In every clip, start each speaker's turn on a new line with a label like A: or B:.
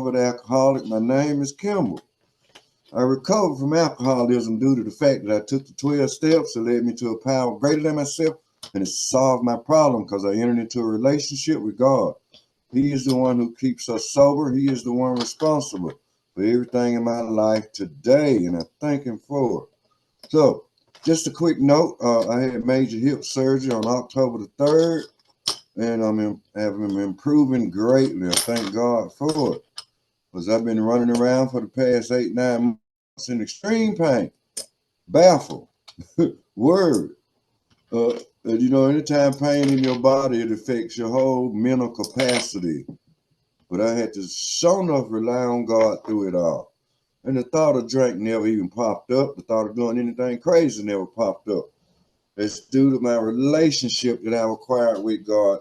A: alcoholic. My name is Kimball. I recovered from alcoholism due to the fact that I took the 12 steps that led me to a power greater than myself, and it solved my problem because I entered into a relationship with God. He is the one who keeps us sober. He is the one responsible for everything in my life today, and I thank him for it. So, just a quick note, I had major hip surgery on October the 3rd, and have been improving greatly. I thank God for it, because I've been running around for the past 8, 9 months in extreme pain, baffled, worried. Anytime pain in your body, it affects your whole mental capacity. But I had to sure enough rely on God through it all. And the thought of drink never even popped up. The thought of doing anything crazy never popped up. It's due to my relationship that I've acquired with God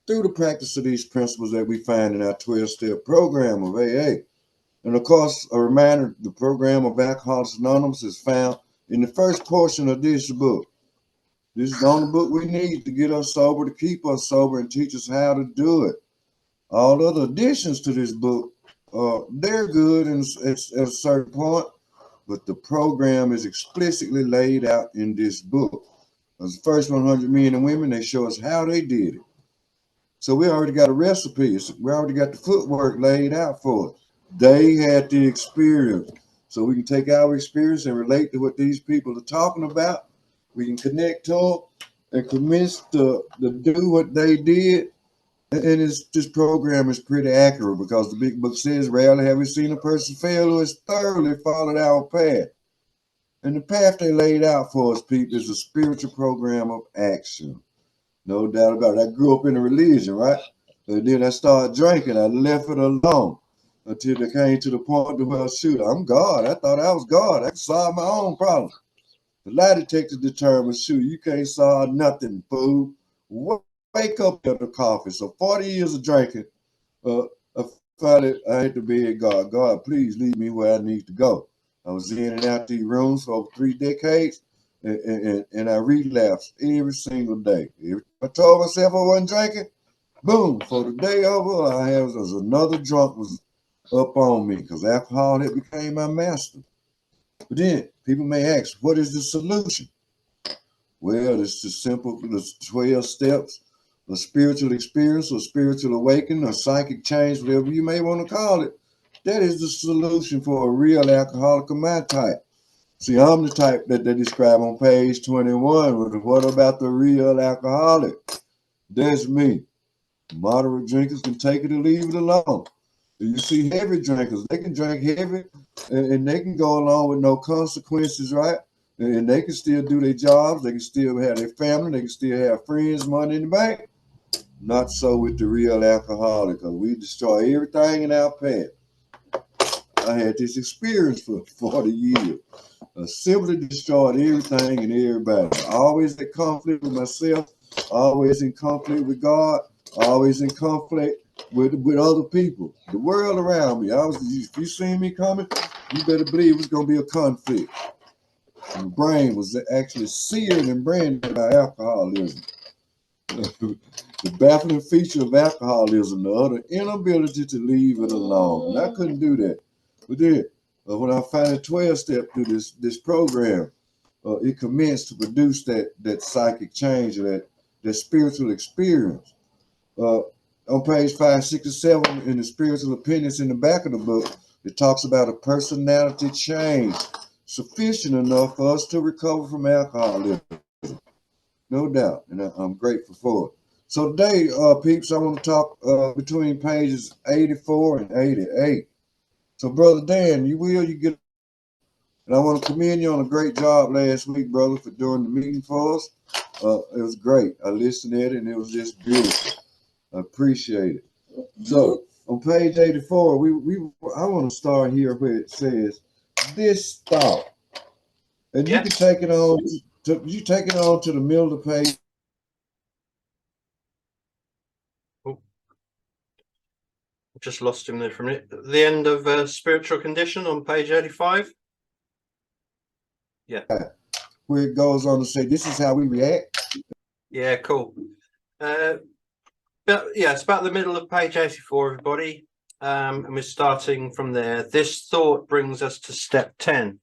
A: through the practice of these principles that we find in our 12-step program of AA. And of course, a reminder, the program of Alcoholics Anonymous is found in the first portion of this book. This is the only book we need to get us sober, to keep us sober, and teach us how to do it. All other additions to this book, they're good at a certain point, but the program is explicitly laid out in this book. As the first 100 men and women, they show us how they did it. So we already got a recipe. We already got the footwork laid out for us. They had the experience. So we can take our experience and relate to what these people are talking about. We can connect to them and convince to do what they did. And this program is pretty accurate, because the big book says, rarely have we seen a person fail who has thoroughly followed our path. And the path they laid out for us, people, is a spiritual program of action. No doubt about it. I grew up in a religion, right? And then I started drinking. I left it alone until it came to the point where, shoot, I'm God. I thought I was God. I could solve my own problem. The lie detector determined, shoot, you can't solve nothing, fool. Wake up at the coffee. So 40 years of drinking, I finally, I had to beg God, God, please lead me where I need to go. I was in and out these rooms for over 3 decades, and I relapsed every single day. I told myself I wasn't drinking, boom, for the day over, was another drunk was up on me, because alcohol had became my master. But then people may ask, what is the solution? Well, it's the simple, the 12 steps, a spiritual experience, or spiritual awakening, or psychic change, whatever you may want to call it. That is the solution for a real alcoholic of my type. See, I'm the type that they describe on page 21. What about the real alcoholic? That's me. Moderate drinkers can take it or leave it alone. You see heavy drinkers, they can drink heavy and they can go along with no consequences, right? And they can still do their jobs, they can still have their family, they can still have friends, money in the bank. Not so with the real alcoholic, because we destroy everything in our path. I had this experience for 40 years. I simply destroyed everything and everybody. Always in conflict with myself, always in conflict with God, always in conflict with other people, the world around me. If you see me coming, you better believe it's going to be a conflict. My brain was actually seared and branded by alcoholism. The baffling feature of alcoholism, the utter inability to leave it alone. And I couldn't do that. But then, when I finally 12 step through this program, it commenced to produce that psychic change, or that spiritual experience. On page 5, 6, and 7 in the spiritual appendix in the back of the book, it talks about a personality change sufficient enough for us to recover from alcoholism. No doubt, and I'm grateful for it. So today, peeps, I want to talk between pages 84 and 88. So, Brother Dan, you get, and I want to commend you on a great job last week, brother, for doing the meeting for us. It was great. I listened at it, and it was just beautiful. I appreciate it. So, on page 84, I want to start here where it says, this thought. And you can take it on to the middle of the page.
B: Just lost him there for a minute. The end of spiritual condition on page 85. Yeah.
A: Where it goes on to say, this is how we react.
B: Yeah, cool. But yeah, it's about the middle of page 84, everybody. And we're starting from there. This thought brings us to step 10,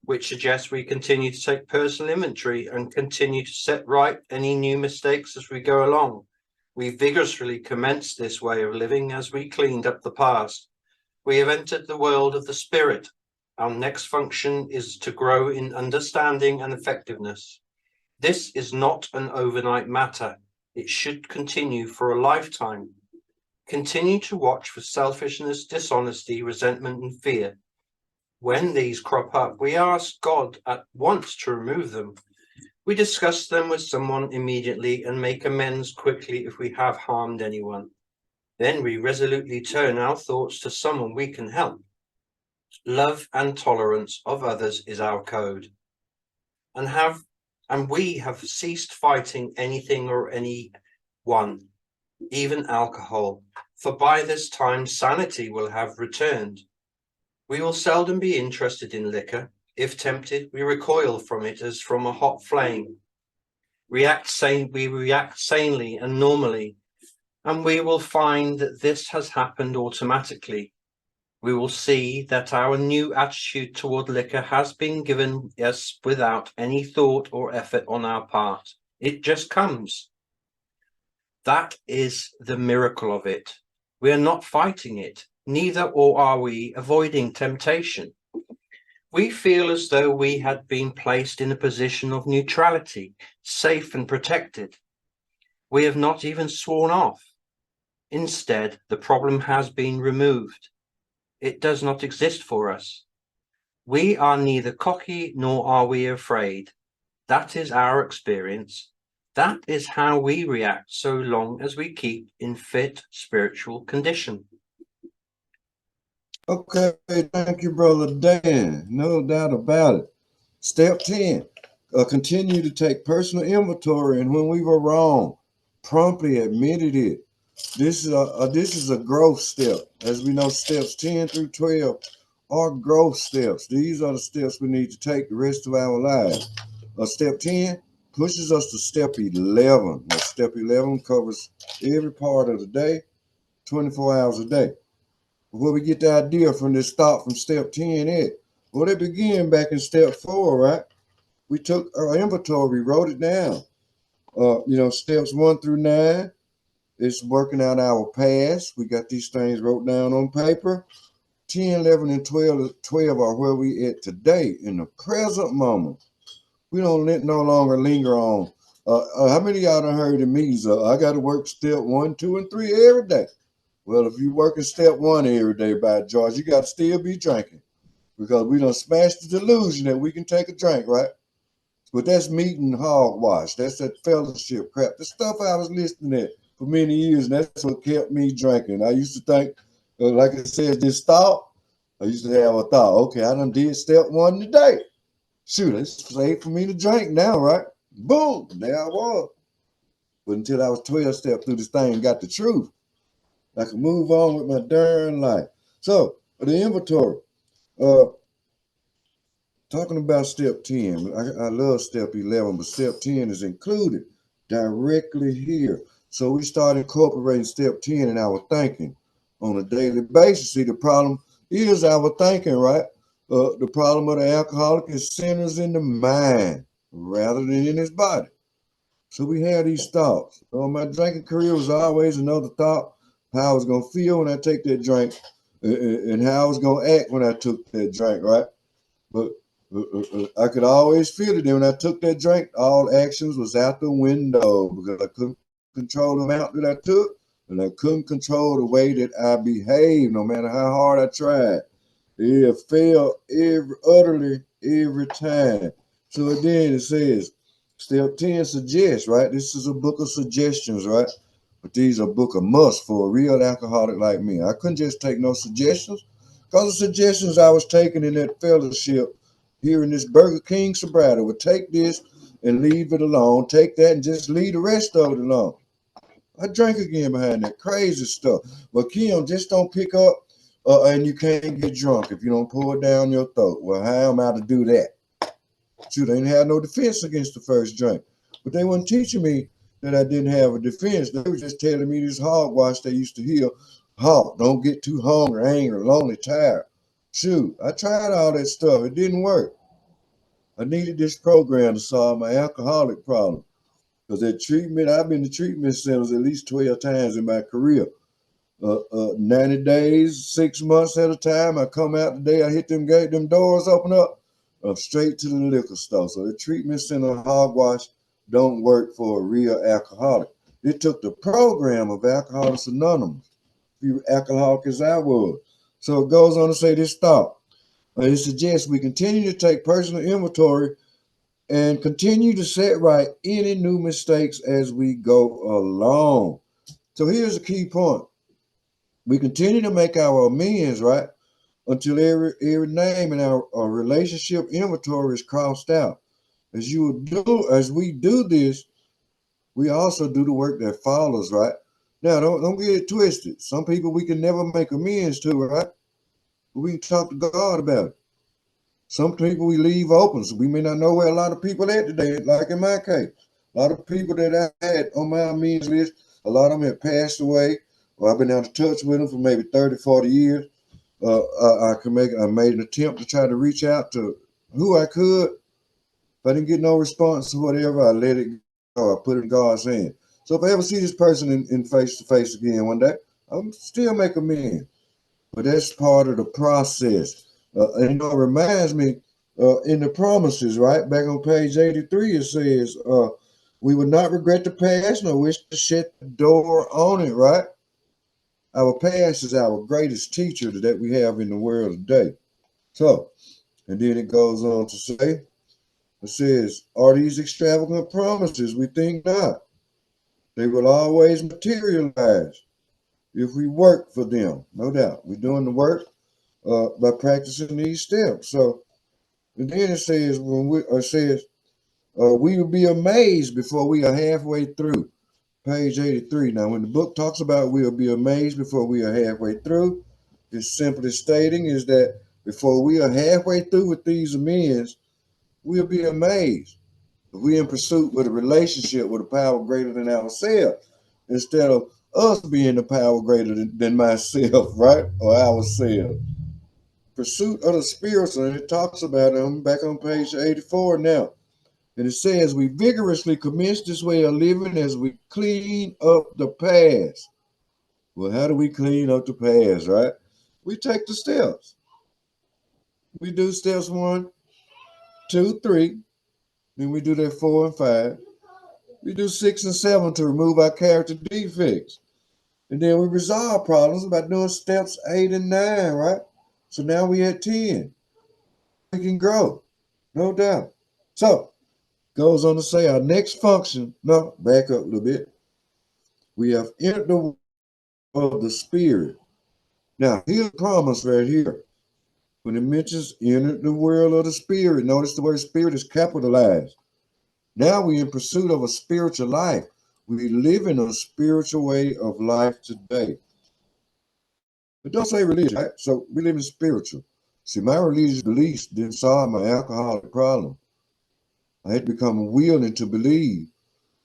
B: which suggests we continue to take personal inventory and continue to set right any new mistakes as we go along. We vigorously commenced this way of living as we cleaned up the past. We have entered the world of the spirit. Our next function is to grow in understanding and effectiveness. This is not an overnight matter. It should continue for a lifetime. Continue to watch for selfishness, dishonesty, resentment, and fear. When these crop up, we ask God at once to remove them. We discuss them with someone immediately and make amends quickly if we have harmed anyone. Then we resolutely turn our thoughts to someone we can help. Love and tolerance of others is our code. And we have ceased fighting anything or anyone, even alcohol, for by this time sanity will have returned. We will seldom be interested in liquor. If tempted, we recoil from it as from a hot flame. We react sanely and normally, and we will find that this has happened automatically. We will see that our new attitude toward liquor has been given us without any thought or effort on our part. It just comes. That is the miracle of it. We are not fighting it, neither or are we avoiding temptation. We feel as though we had been placed in a position of neutrality, safe and protected. We have not even sworn off. Instead, the problem has been removed. It does not exist for us. We are neither cocky nor are we afraid. That is our experience. That is how we react so long as we keep in fit spiritual condition.
A: Okay, thank you, Brother Dan. No doubt about it. Step 10, continue to take personal inventory, and when we were wrong, promptly admitted it. This is a growth step. As we know, steps 10 through 12 are growth steps. These are the steps we need to take the rest of our lives. Step 10 pushes us to step 11. Now, step 11 covers every part of the day, 24 hours a day. Where we get the idea from this thought from step 10 is, well, it began back in step 4, right? We took our inventory, we wrote it down. Steps 1 through 9 is working out our past. We got these things wrote down on paper. 10, 11, and 12 are where we at today in the present moment. We don't no longer linger on. How many of y'all done heard of me? I got to work step 1, 2, and 3 every day. Well, if you working step 1 every day, by George, you got to still be drinking, because we done smashed the delusion that we can take a drink, right? But that's meat and hogwash. That's that fellowship crap. The stuff I was listening at for many years, and that's what kept me drinking. I used to think, like I said, this thought, I used to have a thought, okay, I done did step 1 today. Shoot, it's safe for me to drink now, right? Boom, there I was. But until I was 12 steps through this thing and got the truth, I could move on with my darn life. So, the inventory. Talking about step 10, I love step 11, but step 10 is included directly here. So we start incorporating step 10 in our thinking on a daily basis. See, the problem is our thinking, right? The problem of the alcoholic is centers in the mind rather than in his body. So we have these thoughts. My drinking career was always another thought, how I was going to feel when I take that drink, and how I was going to act when I took that drink, right? But I could always feel it. And when I took that drink, all actions was out the window, because I couldn't control the amount that I took, and I couldn't control the way that I behaved, no matter how hard I tried. It failed utterly every time. So then it says, step 10 suggests, right? This is a book of suggestions, right? But these are a book of must for a real alcoholic like me. I couldn't just take no suggestions, because the suggestions I was taking in that fellowship here in this Burger King sobriety would take this and leave it alone, take that and just leave the rest of it alone. I drank again behind that crazy stuff. But Kim, just don't pick up and you can't get drunk if you don't pour it down your throat. Well, how am I to do that? Shoot, they didn't have no defense against the first drink. But they weren't teaching me that I didn't have a defense. They were just telling me this hogwash they used to hear halt, don't get too hungry, angry, lonely, tired. Shoot, I tried all that stuff. It didn't work. I needed this program to solve my alcoholic problem. Because that treatment, I've been to treatment centers at least 12 times in my career. 90 days, 6 months at a time. I come out the day I hit them gate, them doors open up, I'm straight to the liquor store. So the treatment center hogwash don't work for a real alcoholic. It took the program of Alcoholics Anonymous, few alcoholic as I was. So it goes on to say this thought. It suggests we continue to take personal inventory and continue to set right any new mistakes as we go along. So here's a key point. We continue to make our amends, right? Until every name in our relationship inventory is crossed out. As we do this, we also do the work that follows, right? Now, don't get it twisted. Some people we can never make amends to, right? But we can talk to God about it. Some people we leave open, so we may not know where a lot of people at today, like in my case. A lot of people that I had on my amends list, a lot of them have passed away, or I've been out of touch with them for maybe 30, 40 years. I made an attempt to try to reach out to who I could. If I didn't get no response or whatever, I let it go. I put it in God's hand. So if I ever see this person in face to face again one day, I'm still make amends. But that's part of the process. It reminds me in the promises, right? Back on page 83, it says, we will not regret the past nor wish to shut the door on it, right? Our past is our greatest teacher that we have in the world today. So, and then it goes on to say, it says, are these extravagant promises? We think not. They will always materialize if we work for them, no doubt. We're doing the work by practicing these steps. So, and then it says, we will be amazed before we are halfway through. Page 83. Now, when the book talks about we'll be amazed before we are halfway through, it's simply stating is that before we are halfway through with these amends, we'll be amazed. If we're in pursuit with a relationship with a power greater than ourselves, instead of us being the power greater than myself, right? Or ourselves. Pursuit of the spiritual, and it talks about them back on page 84 now. And it says, we vigorously commence this way of living as we clean up the past. Well, how do we clean up the past, right? We take the steps. We do steps 1, 2, 3. Then we do that 4 and 5. We do 6 and 7 to remove our character defects. And then we resolve problems by doing steps 8 and 9, right? So now we at 10. We can grow, no doubt. So, goes on to say our next function, no, back up a little bit. We have entered the world of the spirit. Now, here's a promise right here. When it mentions entered the world of the spirit, notice the word spirit is capitalized. Now we're in pursuit of a spiritual life. We live in a spiritual way of life today. But don't say religion, right? So we live in spiritual. See, my religious beliefs didn't solve my alcoholic problem. I had to become willing to believe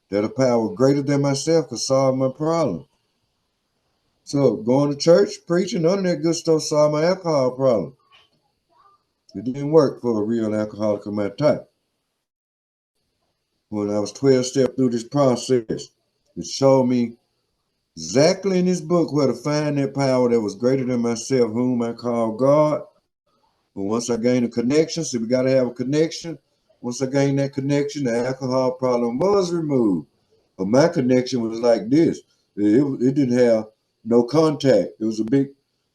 A: that a power greater than myself could solve my problem. So going to church, preaching, none of that good stuff solved my alcohol problem. It didn't work for a real alcoholic of my type. When I was 12 steps through this process, it showed me exactly in this book where to find that power that was greater than myself, whom I call God. But once I gained a connection, see, we got to have a connection. Once I gained that connection, the alcohol problem was removed. But my connection was like this. It didn't have no contact. It was a big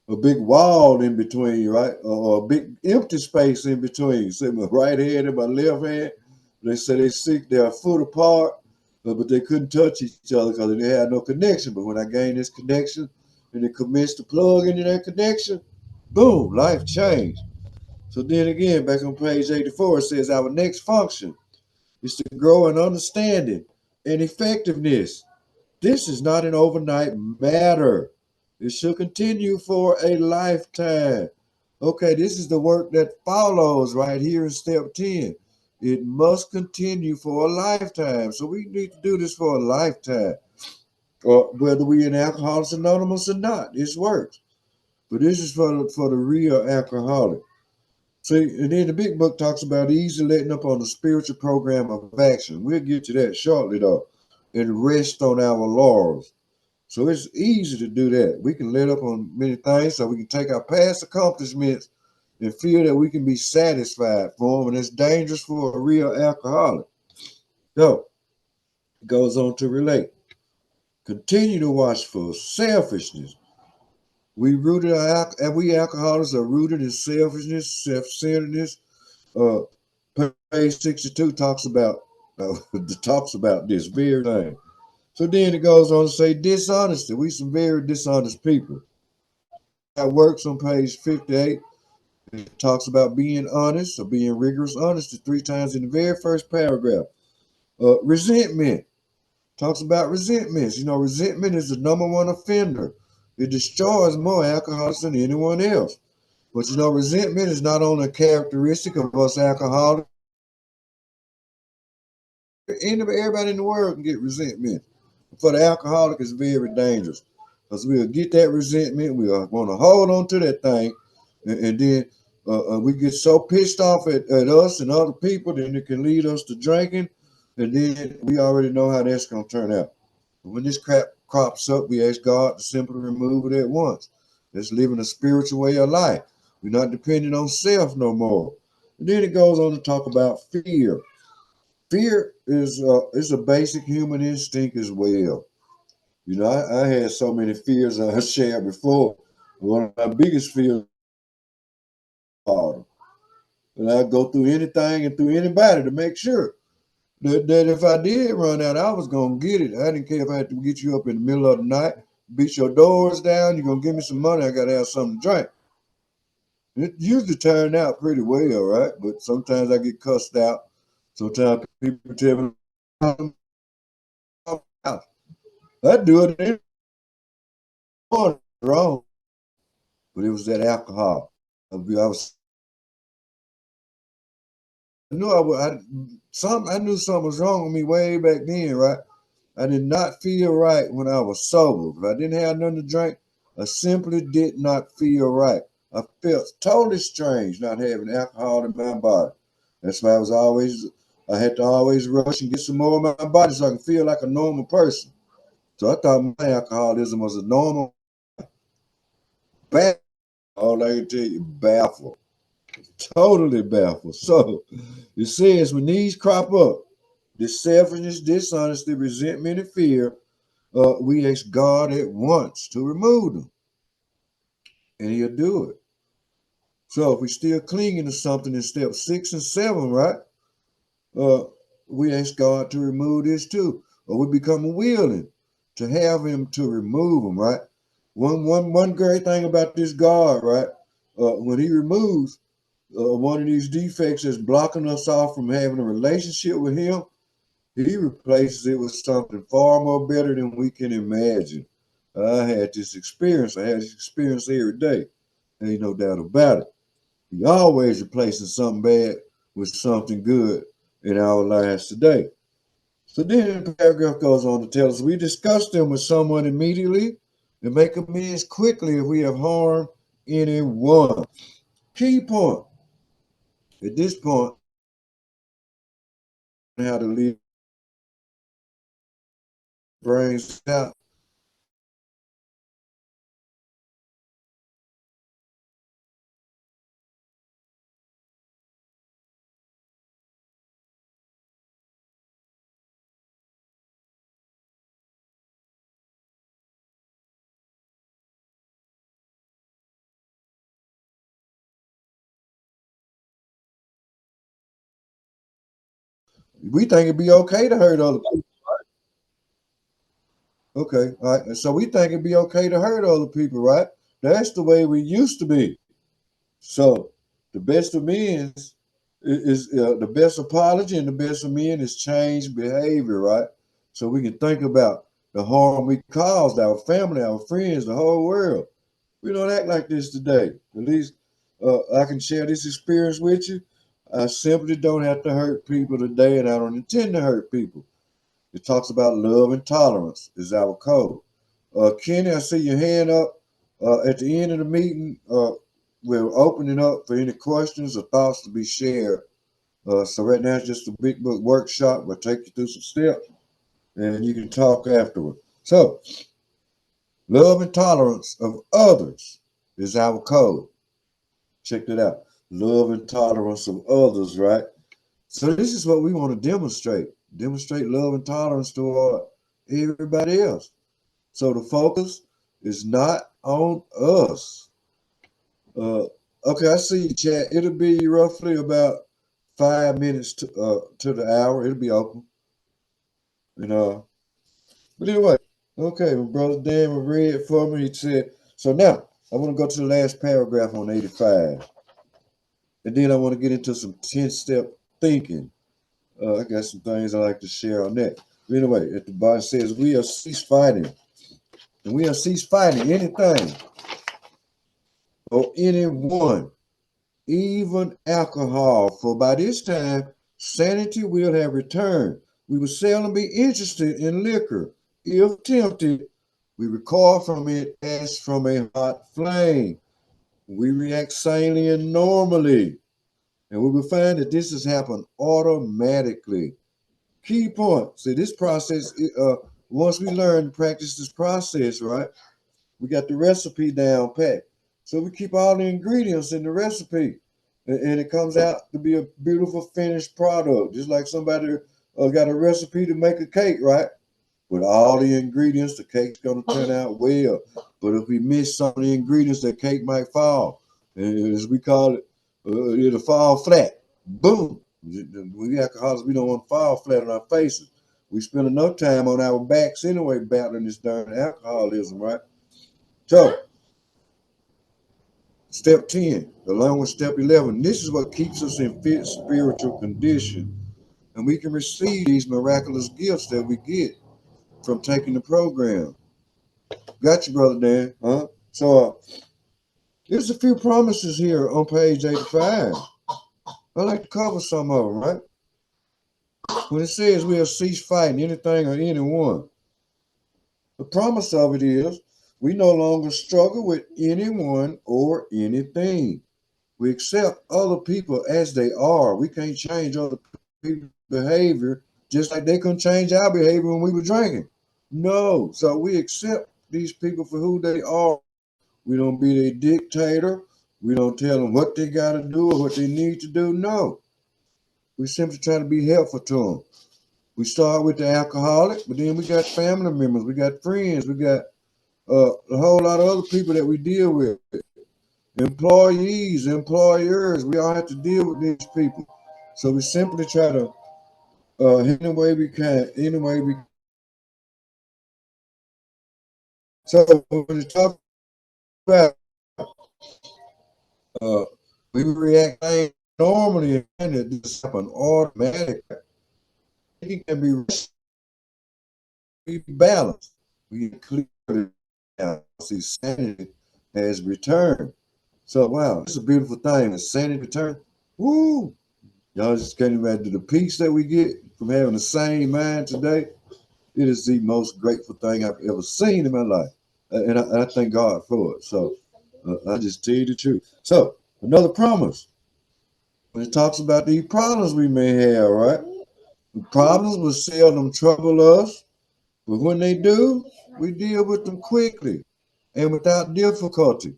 A: wall in between, right? Or a big empty space in between. So my right hand and my left hand, they said they're a foot apart, but they couldn't touch each other because they had no connection. But when I gained this connection and it commenced to plug into that connection, boom, life changed. So then again, back on page 84, it says our next function is to grow in understanding and effectiveness. This is not an overnight matter. It should continue for a lifetime. Okay, this is the work that follows right here in step 10. It must continue for a lifetime. So we need to do this for a lifetime. or whether we in Alcoholics Anonymous or not. This works. But this is for the real alcoholic. See, and then the big book talks about easy letting up on the spiritual program of action. We'll get to that shortly, though, and rest on our laurels. So it's easy to do that. We can let up on many things so we can take our past accomplishments and feel that we can be satisfied for them, and it's dangerous for a real alcoholic. So it goes on to relate. Continue to watch for selfishness. We alcoholics are rooted in selfishness, self-centeredness. Uh, Page 62 talks about this very thing. So then it goes on to say dishonesty. We some very dishonest people. That works on page 58. It talks about being honest or being rigorous honesty 3 times in the very first paragraph. Resentment talks about resentments. You know, resentment is the #1 offender. It destroys more alcoholics than anyone else. But you know, resentment is not only a characteristic of us alcoholics. Everybody in the world can get resentment. For the alcoholic, it's very dangerous because we'll get that resentment. We'll want to hold on to that thing, and then we get so pissed off at us and other people, then it can lead us to drinking, and then we already know how that's going to turn out. When this crap crops up, we ask God to simply remove it at once. Let's living a spiritual way of life. We're not depending on self no more. And then it goes on to talk about fear. Fear is a basic human instinct as well. You know, I had so many fears I shared before. One of my biggest fears was and I go through anything and through anybody to make sure that if I did run out, I was gonna get it. I didn't care if I had to get you up in the middle of the night, beat your doors down. You're gonna give me some money. I gotta have something to drink. It usually turned out pretty well, right? But sometimes I get cussed out. Sometimes people tell me I'm out. I do it wrong, but it was that alcohol. I knew I knew something was wrong with me way back then, right? I did not feel right when I was sober. If I didn't have nothing to drink, I simply did not feel right. I felt totally strange not having alcohol in my body. That's why I had to always rush and get some more in my body so I can feel like a normal person. So I thought my alcoholism was a normal bad. All I can tell you, baffled, totally baffled. So it says when these crop up, this selfishness, dishonesty, resentment, and fear, we ask God at once to remove them, and He'll do it. So if we're still clinging to something in step 6 and 7, right? Uh, we ask God to remove this too, or we become willing to have Him to remove them, right? One great thing about this God, right? When He removes one of these defects that's blocking us off from having a relationship with Him, He replaces it with something far more better than we can imagine. I had this experience. I had this experience every day. Ain't no doubt about it. He always replacing something bad with something good in our lives today. So then the paragraph goes on to tell us we discuss them with someone immediately and make amends quickly if we have harmed anyone. Key point. At this point, how to leave brains out. We think it'd be okay to hurt other people. Okay, all right. So we think it'd be okay to hurt other people, right? That's the way we used to be. So the best of men is the best apology, and the best of men is changed behavior, right? So we can think about the harm we caused our family, our friends, the whole world. We don't act like this today. At least I can share this experience with you. I simply don't have to hurt people today, and I don't intend to hurt people. It talks about love and tolerance is our code. Kenny, I see your hand up. At the end of the meeting, we're opening up for any questions or thoughts to be shared. So right now it's just a big book workshop. We'll take you through some steps and you can talk afterward. So, love and tolerance of others is our code. Check it out. Love and tolerance of others, right? So this is what we want to demonstrate. Demonstrate love and tolerance toward everybody else. So the focus is not on us. Okay, I see you, chat. It'll be roughly about 5 minutes to the hour. It'll be open. You know. But anyway, okay, my brother Dan read it for me. He said, so now I want to go to the last paragraph on 85. And then I want to get into some 10-step thinking. I got some things I like to share on that. But anyway, at the bottom says, we are cease fighting. And we are cease fighting anything or anyone, even alcohol. For by this time, sanity will have returned. We will seldom be interested in liquor. If tempted, we recoil from it as from a hot flame. We react sanely and normally. And we will find that this has happened automatically. Key point. See, this process, once we learn to practice this process, right, we got the recipe down pat. So we keep all the ingredients in the recipe. And it comes out to be a beautiful finished product. Just like somebody got a recipe to make a cake, right? With all the ingredients, the cake's going to turn out well. But if we miss some of the ingredients, the cake might fall. And as we call it, it'll fall flat. Boom. We alcoholics, we don't want to fall flat on our faces. We spend enough time on our backs anyway battling this darn alcoholism, right? So, step 10, along with step 11, this is what keeps us in fit spiritual condition. And we can receive these miraculous gifts that we get from taking the program. Got you, brother Dan. Huh? So, there's a few promises here on page 85. I like to cover some of them, right? When it says we'll cease fighting anything or anyone, the promise of it is we no longer struggle with anyone or anything. We accept other people as they are. We can't change other people's behavior just like they couldn't change our behavior when we were drinking. No. So we accept these people for who they are. We don't be their dictator. We don't tell them what they got to do or what they need to do. No. We simply try to be helpful to them. We start with the alcoholic, but then we got family members, we got friends, we got a whole lot of other people that we deal with. Employees, employers, we all have to deal with these people. So we simply try to, any way we can, any way we can. So when we talk about, uh, we react normally and it just happen automatically. It can be balanced. We clear it out. See, sanity has returned. So wow, it's a beautiful thing. The sanity return. Woo! Y'all just can't imagine the peace that we get from having the same mind today. It is the most grateful thing I've ever seen in my life. And I thank God for it. So I just tell you the truth. So another promise. When it talks about these problems we may have, right? The problems will seldom trouble us, but when they do, we deal with them quickly and without difficulty.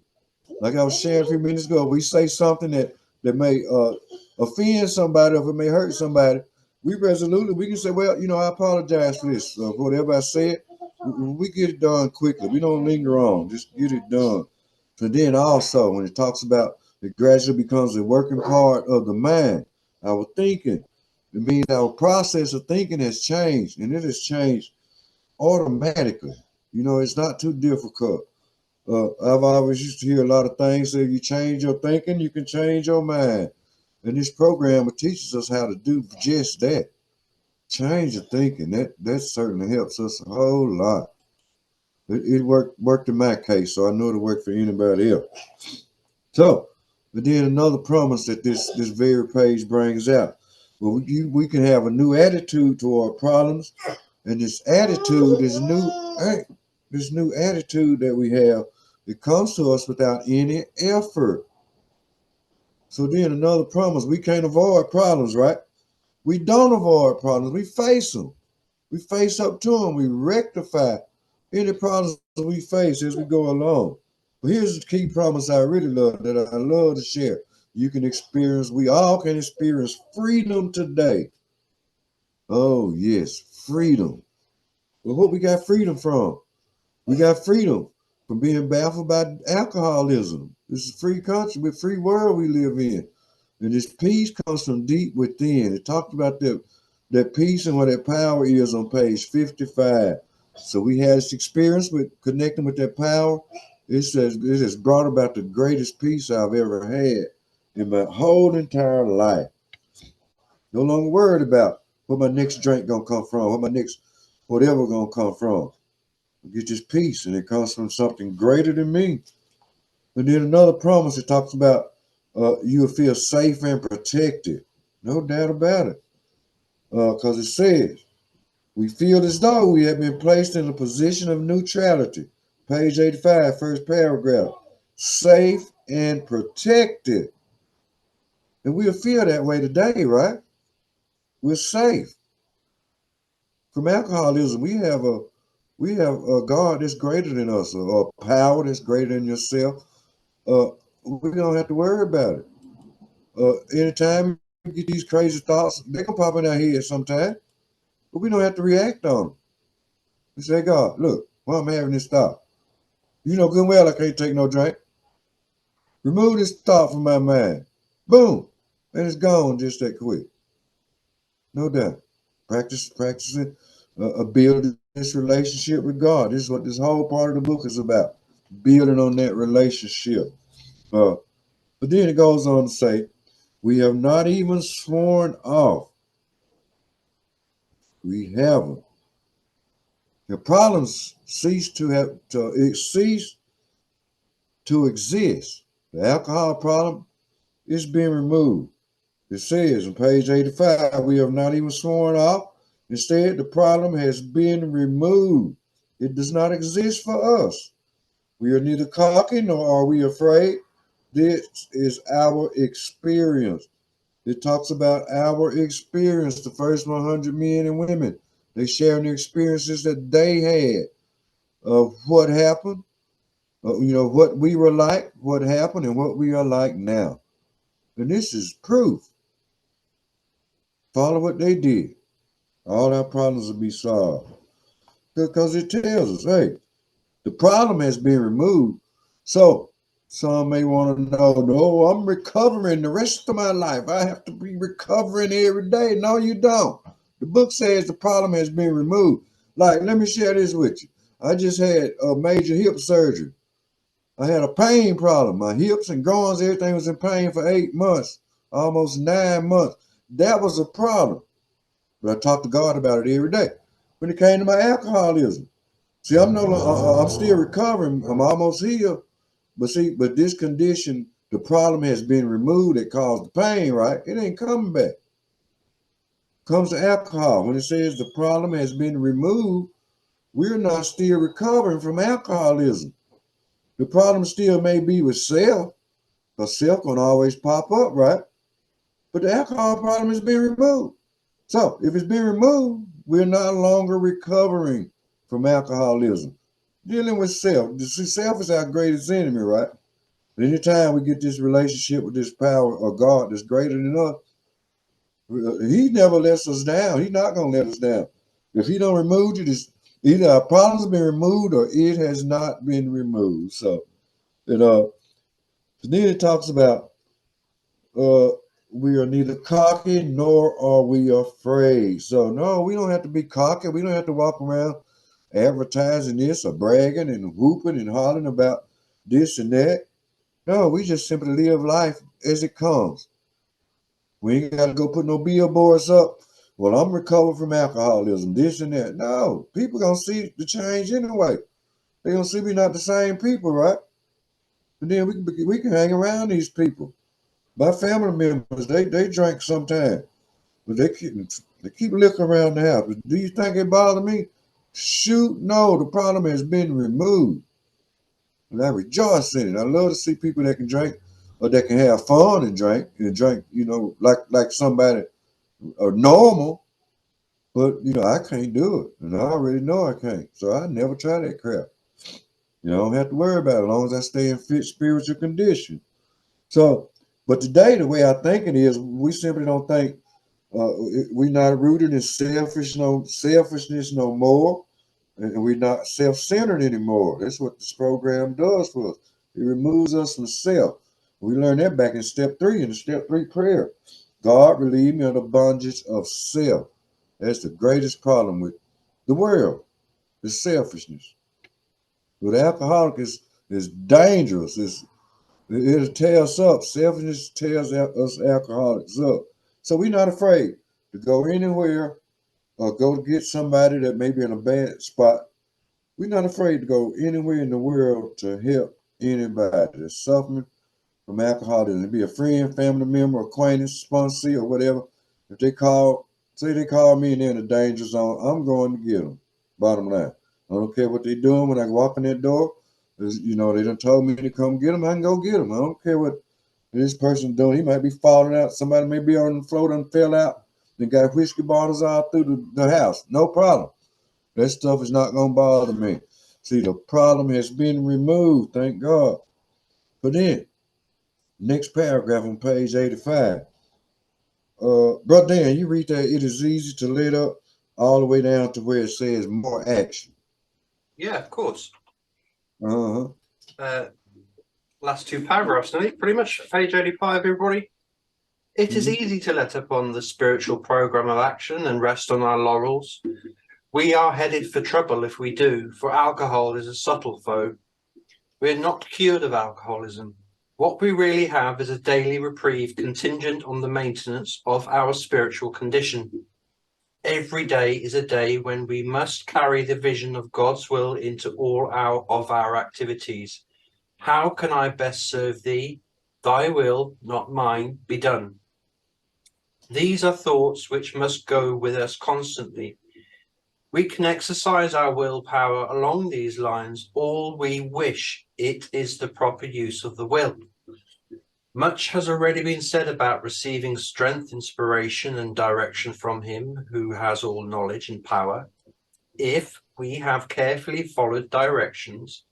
A: Like I was sharing a few minutes ago, we say something that may offend somebody or if it may hurt somebody, we can say, well, I apologize for this, for whatever I said. We get it done quickly. We don't linger on. Just get it done. So then also, when it talks about it gradually becomes a working part of the mind, our thinking, it means our process of thinking has changed, and it has changed automatically. It's not too difficult. I've always used to hear a lot of things say, if you change your thinking, you can change your mind. And this program teaches us how to do just that. Change your thinking. That certainly helps us a whole lot. It worked in my case, so I know it'll work for anybody else. So, but then another promise that this very page brings out. Well, we can have a new attitude toward problems And this attitude, this new attitude that we have, it comes to us without any effort. So then another promise, we can't avoid problems, right? We don't avoid problems. We face them. We face up to them. We rectify any problems we face as we go along. But here's the key promise I really love that I love to share. You can experience, we all can experience freedom today. Oh, yes, freedom. Well, what we got freedom from? We got freedom from being baffled by alcoholism. This is a free country, with free world we live in. And this peace comes from deep within. It talked about that peace and what that power is on page 55. So we had this experience with connecting with that power. It says it has brought about the greatest peace I've ever had in my whole entire life. No longer worried about where my next drink gonna come from, where my next whatever gonna come from. I get this peace, and it comes from something greater than me. And then another promise it talks about you'll feel safe and protected. No doubt about it. Because it says, we feel as though we have been placed in a position of neutrality. Page 85, first paragraph. Safe and protected. And we'll feel that way today, right? We're safe. From alcoholism, we have a God that's greater than us, a power that's greater than yourself. We don't have to worry about it. Anytime you get these crazy thoughts, they can pop in our head sometime, but we don't have to react on them. We say, God, look, why I'm having this thought. You know good and well I can't take no drink. Remove this thought from my mind. Boom. And it's gone just that quick. No doubt. Practicing, building this relationship with God. This is what this whole part of the book is about. Building on that relationship. Uh, but then it goes on to say, we have not even sworn off. We haven't. The problems cease to exist. The alcohol problem is being removed. It says on page 85, we have not even sworn off. Instead, the problem has been removed. It does not exist for us. We are neither cocky nor are we afraid. This is our experience. It talks about our experience, the first 100 men and women. They sharing the experiences that they had of what happened, what we were like, what happened, and what we are like now. And this is proof. Follow what they did. All our problems will be solved. Because it tells us, hey, the problem has been removed. So some may want to know, no, I'm recovering the rest of my life. I have to be recovering every day. No, you don't. The book says the problem has been removed. Like, let me share this with you. I just had a major hip surgery. I had a pain problem. My hips and groins, everything was in pain for 8 months, almost 9 months. That was a problem. But I talked to God about it every day. When it came to my alcoholism, see, I'm still recovering. I'm almost healed. But this condition, the problem has been removed that caused the pain, right? It ain't coming back. Comes to alcohol. When it says the problem has been removed, we're not still recovering from alcoholism. The problem still may be with self, because self can always pop up, right? But the alcohol problem has been removed. So if it's been removed, we're no longer recovering from alcoholism. Dealing with self. Self is our greatest enemy, right? But anytime we get this relationship with this power of God that's greater than us, he never lets us down. He's not going to let us down. If he don't remove it, either our problem's been removed or it has not been removed. So, then it talks about uh, we are neither cocky nor are we afraid. So, no, we don't have to be cocky. We don't have to walk around advertising this or bragging and whooping and hollering about this and that. No, we just simply live life as it comes. We ain't got to go put no billboards up. Well, I'm recovered from alcoholism, this and that. No, people going to see the change anyway. They going to see we not the same people, right? And then we can hang around these people. My family members, they drink sometimes, but They keep looking around the house. Do you think it bothered me? Shoot, no. The problem has been removed. And I rejoice in it. I love to see people that can drink or that can have fun and drink, like somebody normal. But I can't do it, and I already know I can't. So I never try that crap. I don't have to worry about it as long as I stay in fit spiritual condition. So, but today the way I think it is, we simply don't think we're not rooted in selfishness no more, and we're not self-centered anymore. That's what this program does for us. It removes us from self. We learned that back in step 3 in the step 3 prayer. God relieve me of the bondage of self. That's the greatest problem with the world, is selfishness. But alcoholic is dangerous. It'll tear us up. Selfishness tears us alcoholics up. So we're not afraid to go anywhere or go to get somebody that may be in a bad spot. We're not afraid to go anywhere in the world to help anybody that's suffering from alcoholism. It be a friend, family member, acquaintance, sponsee, or whatever. If say they call me and they're in a danger zone, I'm going to get them. Bottom line. I don't care what they're doing when I walk in that door. They done told me to come get them. I can go get them. I don't care what this person doing. He might be falling out. Somebody may be on the floor and fell out. They got whiskey bottles all through the house. No problem. That stuff is not going to bother me. See, the problem has been removed. Thank God. But then, next paragraph on page 85. Brother Dan, you read that it is easy to let up all the way down to where it says more action.
B: Yeah, of course.
A: Uh-huh.
B: Last 2 paragraphs, pretty much page 85, everybody. It is
A: Mhm.
B: easy to let up on the spiritual program of action and rest on our laurels. We are headed for trouble if we do, for alcohol is a subtle foe. We are not cured of alcoholism. What we really have is a daily reprieve contingent on the maintenance of our spiritual condition. Every day is a day when we must carry the vision of God's will into all our activities. How can I best serve thee? Thy will, not mine, be done. These are thoughts which must go with us constantly. We can exercise our willpower along these lines all we wish. It is the proper use of the will. Much has already been said about receiving strength, inspiration, and direction from him who has all knowledge and power. If we have carefully followed directions,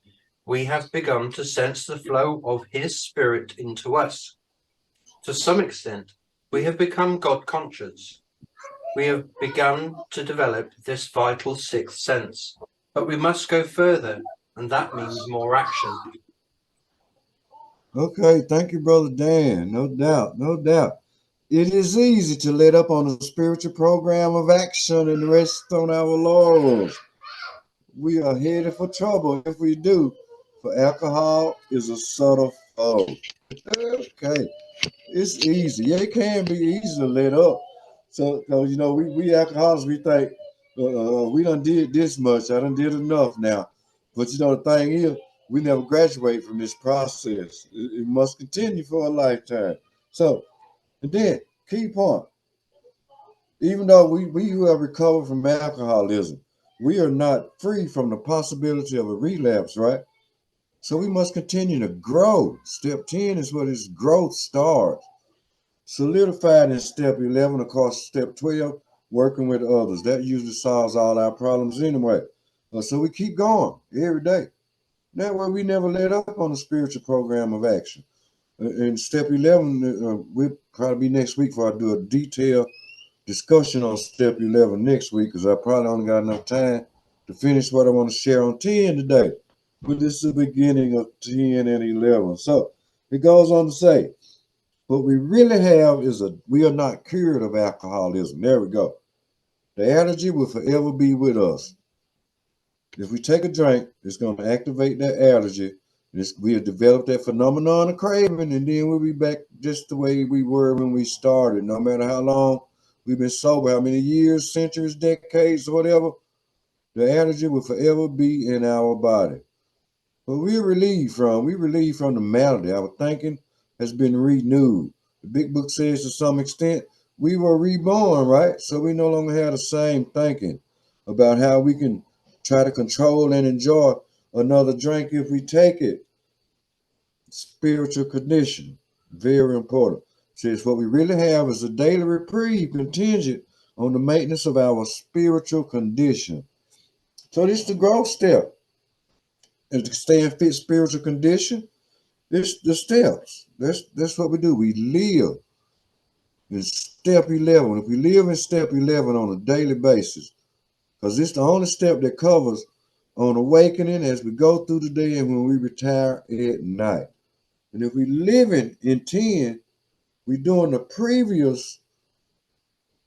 B: we have begun to sense the flow of his spirit into us. To some extent, we have become God conscious. We have begun to develop this vital 6th sense, but we must go further, and that means more action.
A: Okay, thank you, Brother Dan. No doubt, no doubt. It is easy to let up on a spiritual program of action and rest on our laurels. We are headed for trouble if we do, for alcohol is a subtle foe. Okay, it's easy. Yeah, it can be easy to let up. So, cause we alcoholics, we think we done did this much. I done did enough now. But the thing is, we never graduate from this process. It must continue for a lifetime. So, and then key point. Even though we who have recovered from alcoholism, we are not free from the possibility of a relapse, right? So we must continue to grow. Step 10 is where this growth starts. Solidified in step 11, of course, step 12, working with others. That usually solves all our problems anyway. So we keep going every day. That way we never let up on the spiritual program of action. In step 11, we'll probably be next week before I do a detailed discussion on step 11 next week, because I probably only got enough time to finish what I want to share on 10 today. But this is the beginning of 10 and 11. So it goes on to say, what we really have is we are not cured of alcoholism. There we go. The allergy will forever be with us. If we take a drink, it's going to activate that allergy. We have developed that phenomenon of craving, and then we'll be back just the way we were when we started. No matter how long we've been sober, how many years, centuries, decades, or whatever, the allergy will forever be in our body. But we're relieved from the malady. Our thinking has been renewed. The big book says to some extent, we were reborn, right? So we no longer have the same thinking about how we can try to control and enjoy another drink if we take it. Spiritual condition, very important. Says what we really have is a daily reprieve contingent on the maintenance of our spiritual condition. So this is the growth step. And to stay in fit spiritual condition, it's the steps. That's what we do. We live in step 11. If we live in step 11 on a daily basis, because it's the only step that covers on awakening as we go through the day and when we retire at night. And if we living in 10, we doing the previous.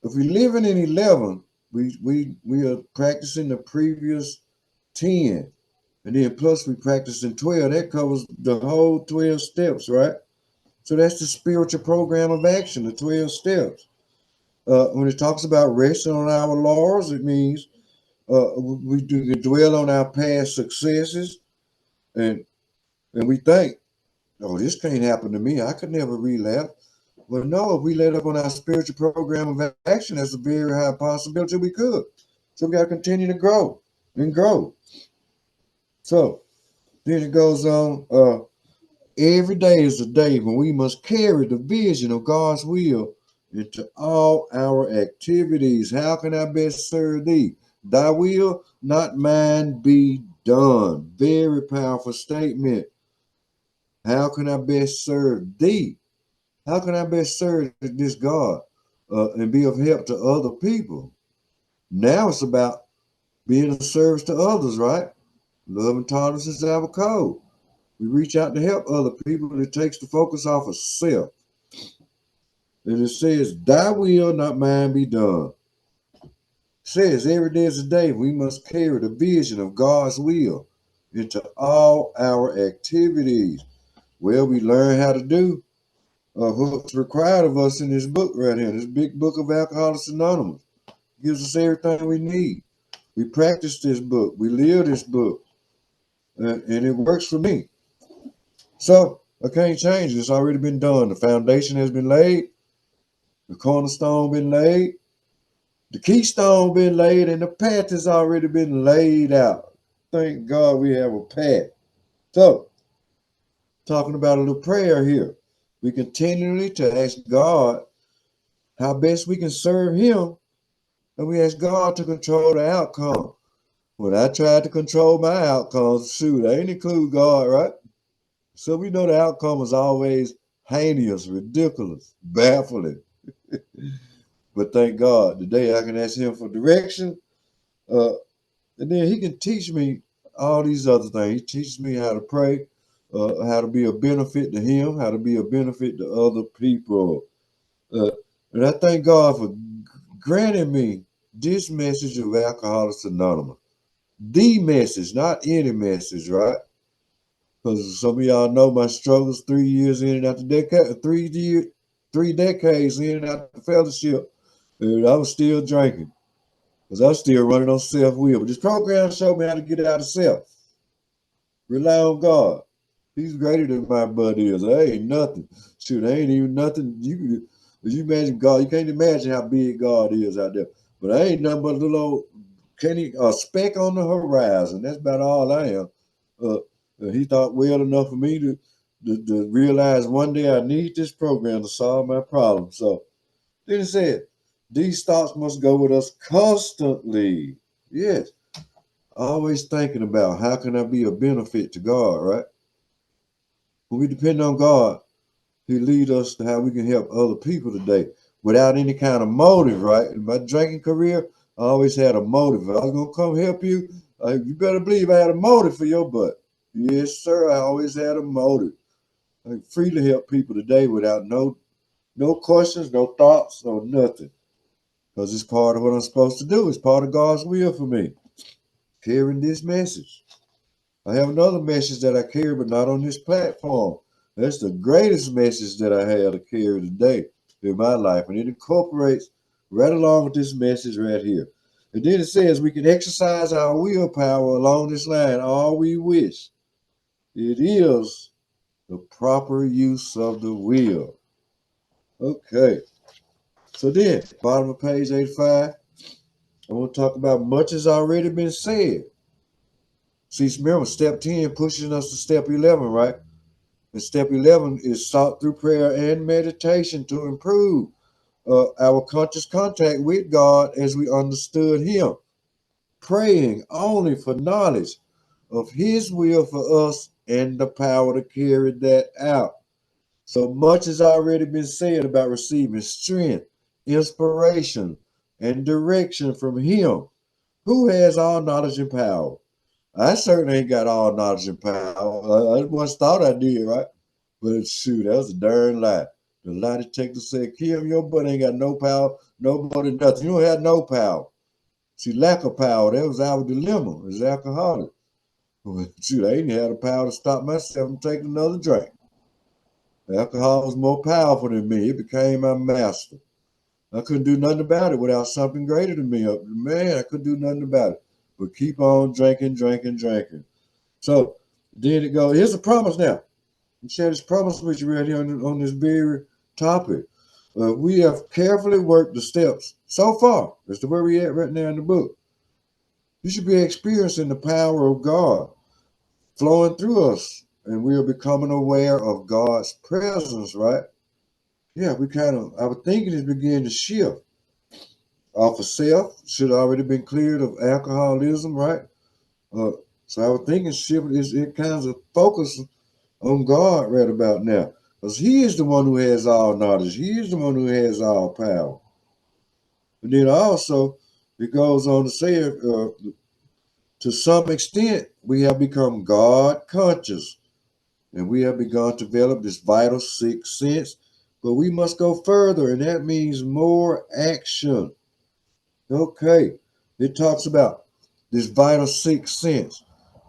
A: If we living in 11, we are practicing the previous 10. And then plus we practicing 12. That covers the whole 12 steps, right? So that's the spiritual program of action, the 12 steps. When it talks about resting on our laurels, it means we do dwell on our past successes, and we think, oh, this can't happen to me. I could never relapse. Well, no, if we let up on our spiritual program of action, there's a very high possibility we could. So we got to continue to grow and grow. So then it goes on. Every day is a day when we must carry the vision of God's will into all our activities. How can I best serve thee? Thy will, not mine, be done. Very powerful statement. How can I best serve thee? How can I best serve this God and be of help to other people? Now it's about being of service to others, right? Love and tolerance is our code. We reach out to help other people. It takes the focus off of self. And it says, thy will, not mine, be done. It says every day is a day we must carry the vision of God's will into all our activities. Well, we learn how to do what's required of us in this book right here, this big book of Alcoholics Anonymous. It gives us everything we need. We practice this book. We live this book. And it works for me. So I can't change it. It's already been done. The foundation has been laid. The cornerstone been laid. The keystone been laid, and the path has already been laid out. Thank God we have a path. So, talking about a little prayer here. We continually to ask God how best we can serve Him, and we ask God to control the outcome. When I tried to control my outcomes, shoot, I ain't include God, right? So we know the outcome is always heinous, ridiculous, baffling. But thank God, today I can ask Him for direction, uh, and then He can teach me all these other things. He teaches me how to pray, how to be a benefit to Him, how to be a benefit to other people. Uh, and I thank God for granting me this message of Alcoholics Anonymous. The message, not any message, right? Because some of y'all know my struggles 3 years in and out the decade, 3 decades in and out the fellowship, and I was still drinking because I was still running on self-will. But this program showed me how to get out of self, rely on God. He's greater than my butt is. I ain't nothing. Shoot, I ain't even nothing. You imagine God, you can't imagine how big God is out there. But I ain't nothing but a little old, a speck on the horizon. That's about all I am. Uh, he thought well enough for me to realize one day I need this program to solve my problem. So then he said, these thoughts must go with us constantly. Yes, always thinking about how can I be a benefit to God, right? When we depend on God, He lead us to how we can help other people today without any kind of motive, right? In my drinking career, I always had a motive. If I was gonna come help you, you better believe I had a motive for your butt. Yes, sir. I always had a motive. I freely help people today without no questions, no thoughts, no nothing. Because it's part of what I'm supposed to do. It's part of God's will for me. Carrying this message. I have another message that I carry, but not on this platform. That's the greatest message that I have to carry today in my life. And it incorporates right along with this message right here. And then it says we can exercise our willpower along this line all we wish. It is the proper use of the will. Okay. So then, bottom of page 85, I want to talk about much has already been said. See, remember, step 10 pushes us to step 11, right? And step 11 is sought through prayer and meditation to improve our conscious contact with God as we understood Him, praying only for knowledge of His will for us and the power to carry that out. So much has already been said about receiving strength, inspiration, and direction from Him who has all knowledge and power. I certainly ain't got all knowledge and power. I once thought I did, right? But shoot, that was a darn lie. The lie detector said, Kim, your butt ain't got no power, no more than nothing. You don't have no power. See, lack of power, that was our dilemma as alcoholics. Shoot, I ain't had the power to stop myself from taking another drink. Alcohol was more powerful than me. It became my master. I couldn't do nothing about it without something greater than me. Man, I couldn't do nothing about it. But keep on drinking, drinking, drinking. So then it goes, here's a promise now. I share this promise with you right here on this very topic. We have carefully worked the steps so far. That's the where we at right now in the book. You should be experiencing the power of God flowing through us, and we are becoming aware of God's presence, right? Yeah, our thinking is beginning to shift off of self, should already been cleared of alcoholism, right? Uh, so our thinking shift is it kind of focus on God right about now. Because He is the one who has all knowledge. He is the one who has all power. And then also, it goes on to say, to some extent, we have become God conscious. And we have begun to develop this vital sixth sense. But we must go further, and that means more action. Okay. It talks about this vital sixth sense.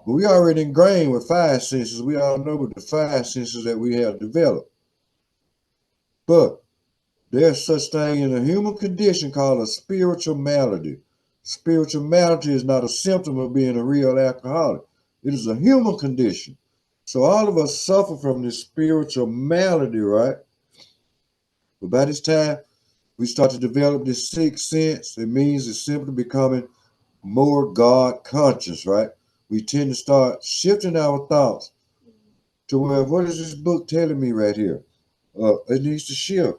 A: But we already ingrained with five senses. We all know with the five senses that we have developed. But there's such thing in a human condition called a spiritual malady. Spiritual malady is not a symptom of being a real alcoholic. It is a human condition. So all of us suffer from this spiritual malady, right? But by this time, we start to develop this sixth sense. It means it's simply becoming more God conscious, right? We tend to start shifting our thoughts to where, what is this book telling me right here? It needs to shift.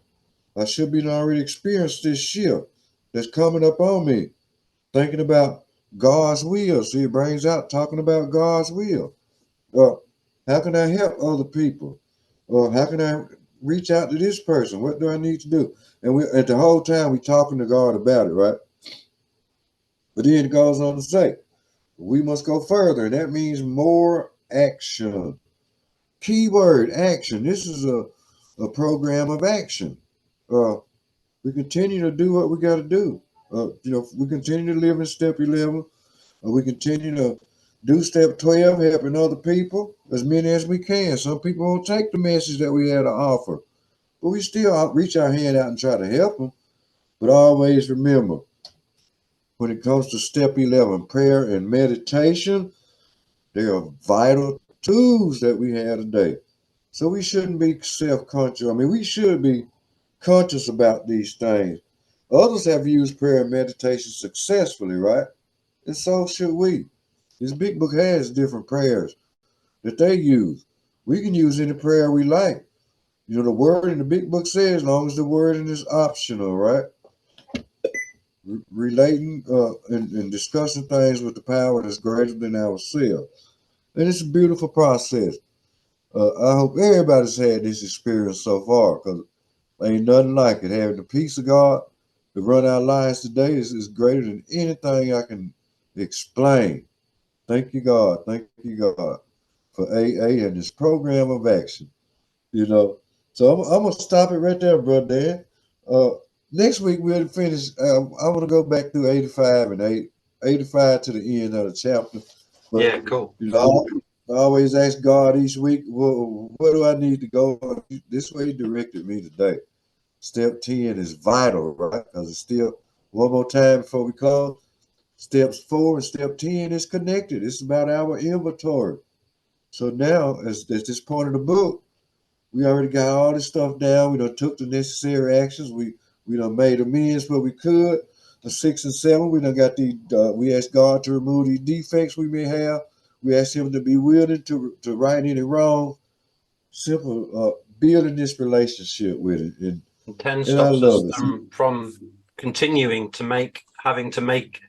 A: I should be already experienced this shift that's coming up on me. Thinking about God's will. See, it brings out talking about God's will. How can I help other people? How can I reach out to this person? What do I need to do? And we at the whole time we talking to God about it, right? But then it goes on to say, we must go further, and that means more action. Keyword action. This is a program of action. Uh, we continue to do what we got to do. We continue to live in step 11. We continue to do step 12, helping other people, as many as we can. Some people won't take the message that we had to offer, but we still reach our hand out and try to help them. But always remember, when it comes to step 11, prayer and meditation, they are vital tools that we have today. So we shouldn't be self-conscious. I mean, we should be conscious about these things. Others have used prayer and meditation successfully, right? And so should we. This big book has different prayers that they use. We can use any prayer we like. The word in the big book says, as long as the wording is optional, right? Relating and discussing things with the power that's greater than ourselves. And it's a beautiful process. I hope everybody's had this experience so far, because ain't nothing like it. Having the peace of God to run our lives today is greater than anything I can explain. Thank you, God. Thank you, God, for AA and this program of action. You know, so I'm gonna stop it right there, brother Dan. Uh, Next week we'll finish. I want to go back through 85 and 85 to the end of the chapter. But
B: Yeah, cool.
A: I always ask God each week, well, where do I need to go? This way He directed me today. Step 10 is vital, right? Because it's still one more time before we close. Steps 4 and step 10 is connected. It's about our inventory. So now, at this point of the book, we already got all this stuff down. We done took the necessary actions. We We done made amends where we could. The 6 and 7, we done got the. We asked God to remove these defects we may have. We asked Him to be willing to right any wrong. Simple, building this relationship with it, and
B: 10
A: I
B: stops
A: love
B: us
A: it.
B: from continuing to having to make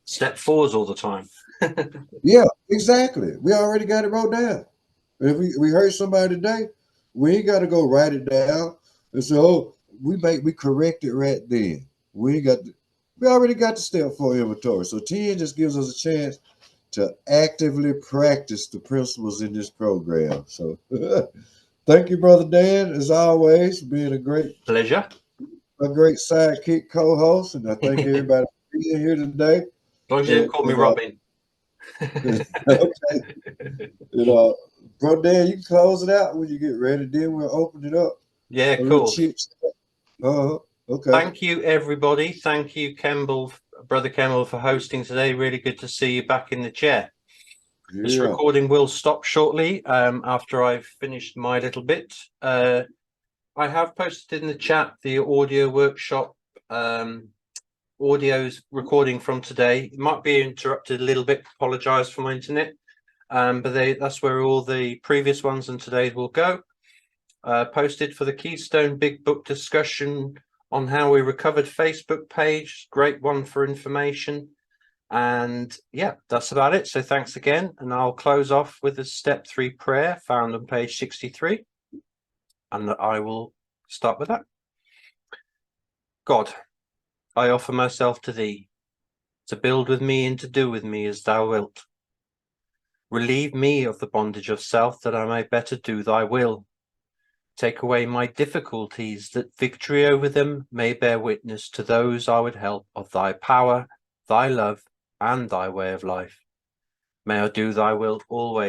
B: step fours all the time.
A: Yeah, exactly. We already got it wrote down. If we hurt somebody today, we ain't got to go write it down and say, "Oh, we correct it right then." We ain't got. We already got the step 4 inventory. So 10 just gives us a chance to actively practice the principles in this program. So thank you, Brother Dan, as always, for being
B: Pleasure.
A: a great sidekick co-host, and I thank
B: As
A: everybody for being here today.
B: long as you didn't call me
A: And,
B: Robin.
A: okay, and, Brother Dan, you can close it out when you get ready. Then we'll open it up.
B: Yeah,
A: A little
B: cool.
A: chit chat. Okay.
B: Thank you, everybody. Thank you, Brother Kemble, for hosting today. Really good to see you back in the chair. This
A: Yeah.
B: recording will stop shortly after I've finished my little bit. I have posted in the chat the audio workshop audio's recording from today. It might be interrupted a little bit. Apologize for my internet, but that's where all the previous ones and today's will go. Posted for the Keystone Big Book discussion on how we recovered Facebook page. Great one for information. And yeah, that's about it. So thanks again. And I'll close off with a step 3 prayer found on page 63. And I will start with that. God, I offer myself to thee, to build with me and to do with me as thou wilt. Relieve me of the bondage of self, that I may better do thy will. Take away my difficulties, that victory over them may bear witness to those I would help of thy power, thy love, and thy way of life. May I do thy will always.